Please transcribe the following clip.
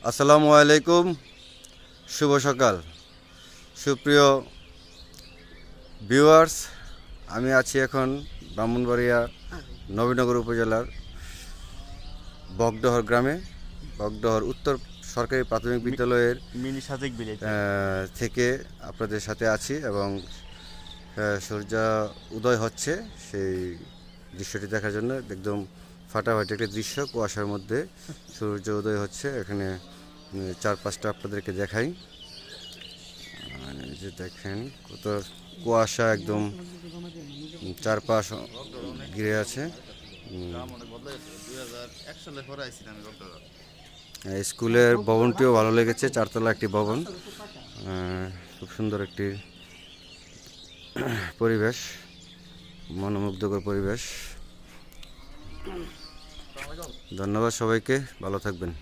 আসসালামু আলাইকুম, শুভ সকাল সুপ্রিয় ভিউয়ার্স। আমি আছি এখন ব্রাহ্মণবাড়িয়া নবীনগর উপজেলার বগডহর গ্রামে। বগডহর উত্তর সরকারি প্রাথমিক বিদ্যালয়ের মিনি সাজেক ভিলেজ থেকে আপনাদের সাথে আছি এবং সূর্য উদয় হচ্ছে সেই দৃশ্যটি দেখার জন্য। একদম ফাটাফাটি একটি দৃশ্য, কুয়াশার মধ্যে সূর্য উদয় হচ্ছে। এখানে চারপাশটা আপনাদেরকে দেখাই। এই যে দেখেন কত কুয়াশা, একদম চারপাশ ঘিরে আছে। স্কুলের ভবনটিও ভালো লেগেছে, চারতলা একটি ভবন, খুব সুন্দর একটি পরিবেশ, মনোমুগ্ধকর পরিবেশ। ধন্যবাদ সবাইকে, ভালো থাকবেন।